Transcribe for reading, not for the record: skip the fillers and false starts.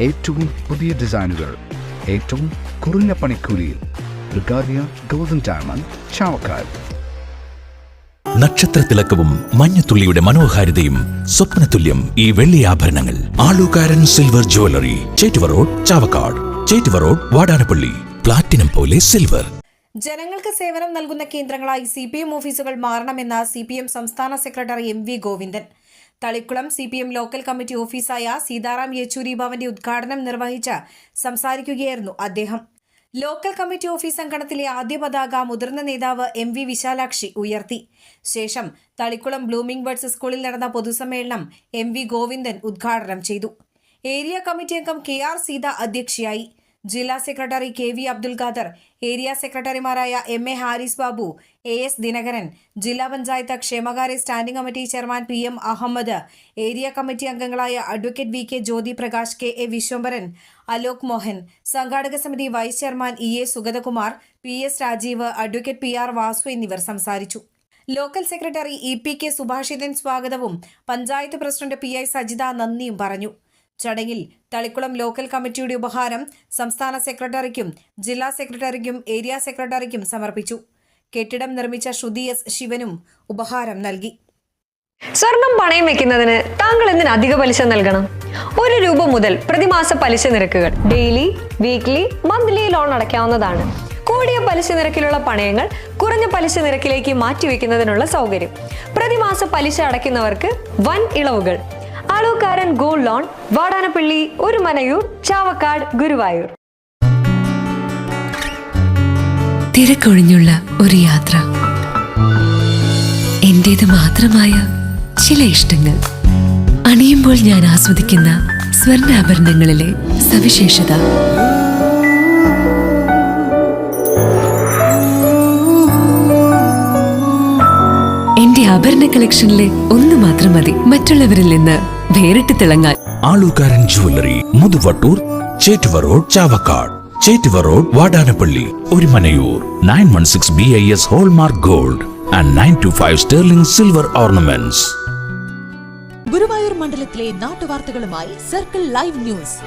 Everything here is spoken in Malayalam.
ഏറ്റവും പുതിയ ഡിസൈനുകൾ ഏറ്റവും കുറഞ്ഞ പണിക്കൂലിയിൽ ബ്രിഗാദിയ ഗോൾഡൻ ഡയമണ്ട് ചാവക്കാട്. നക്ഷത്രത്തിലക്കവും മഞ്ഞത്തുള്ളിയുടെ മനോഹാരിതയും സ്വപ്നതുല്യം ഈ വെള്ളി ആഭരണങ്ങൾ. Alukkaran silver jewellery, Chettuva road, Chavakkad. Chettuva road, Vadanappally. Platinum പോലെ സിൽവർ. ജനങ്ങൾക്ക് സേവനം നൽകുന്ന കേന്ദ്രങ്ങളായി CPM ഓഫീസുകൾ മാറണമെന്ന CPM സംസ്ഥാന secretary MV Govindan. Thalikkulam CPM local committee ഓഫീസായ സീതാറാം യെച്ചൂരി ഭവന്റെ ഉദ്ഘാടനം നിർവഹിച്ച് സംസാരിക്കുകയായിരുന്നു അദ്ദേഹം. ലോക്കൽ കമ്മിറ്റി ഓഫീസ് അങ്കണത്തിലെ ആദ്യ പതാക മുതിർന്ന നേതാവ് MV വിശാലാക്ഷി ഉയർത്തി. ശേഷം തളിക്കുളം ബ്ലൂമിംഗ് ബഡ്സ് സ്കൂളിൽ നടന്ന പൊതുസമ്മേളനം MV ഗോവിന്ദൻ ഉദ്ഘാടനം ചെയ്തു. ഏരിയ കമ്മിറ്റി അംഗം KR സീത അധ്യക്ഷയായി. ജില്ലാ secretary KV Abdul Khader, area സെക്രട്ടറിമാരായ MA ഹാരിസ് ബാബു, AS ദിനകരൻ, ജില്ലാ പഞ്ചായത്ത് ക്ഷേമകാര്യ standing committee chairman PM Ahammed, area committee അംഗങ്ങളായ advocate VK Jyothi Prakash, KA Viswambharan, Alok Mohan, സംഘാടക സമിതി vice chairman EA Sugathakumar, PS Rajeev, advocate PR Vasu എന്നിവർ സംസാരിച്ചു. ലോക്കൽ സെക്രട്ടറി EPK സുഭാഷിതൻ സ്വാഗതവും പഞ്ചായത്ത് പ്രസിഡന്റ് PI സജിത നന്ദിയും പറഞ്ഞു. ചടങ്ങിൽ തളിക്കുളം ലോക്കൽ കമ്മിറ്റിയുടെ ഉപഹാരം സംസ്ഥാന സെക്രട്ടറിക്കും ജില്ലാ സെക്രട്ടറിക്കും ഏരിയ സെക്രട്ടറിക്കും സമർപ്പിച്ചു. കെട്ടിടം നിർമ്മിച്ച ശ്രുതി S ശിവനും ഉപഹാരം നൽകി. സ്വർണം പണയം വെക്കുന്നതിന് താങ്കൾ എന്തിന് അധിക പലിശ നൽകണം? 1 രൂപ മുതൽ പ്രതിമാസ പലിശ നിരക്കുകൾ ഡെയിലി, വീക്ക്ലി, മന്ത്ലി ലോൺ അടയ്ക്കാവുന്നതാണ്. കൂടിയ പലിശ നിരക്കിലുള്ള പണയങ്ങൾ കുറഞ്ഞ പലിശ നിരക്കിലേക്ക് മാറ്റിവെക്കുന്നതിനുള്ള സൗകര്യം. പ്രതിമാസ പലിശ അടയ്ക്കുന്നവർക്ക് വൻ ഇളവുകൾ. Alukkaran gold loan, Vadanappally, Orumanayur, Chavakkad, Guruvayur. തിരക്കൊഴിഞ്ഞുള്ള ഒരു യാത്ര, എന്റേത് മാത്രമായ ചില ഇഷ്ടങ്ങൾ, അണിയുമ്പോൾ ഞാൻ ആസ്വദിക്കുന്ന സ്വർണ്ണാഭരണങ്ങളിലെ സവിശേഷത. എന്റെ ആഭരണ കളക്ഷനിലെ ഒന്ന് മാത്രം മതി മറ്റുള്ളവരിൽ നിന്ന് വേറിട്ട് തിളങ്ങാൻ. Alukkaran jewellery, Muthuvattur, Chettuva road, Chavakkad. Chettuva road, Vadanappally, Orumanayur. 916 BIS hallmark gold and 925 sterling silver ornaments. Guruvayur മണ്ഡലത്തിലെ നാട്ടുവാർത്തകളുമായി സർക്കിൾ ലൈവ് ന്യൂസ്.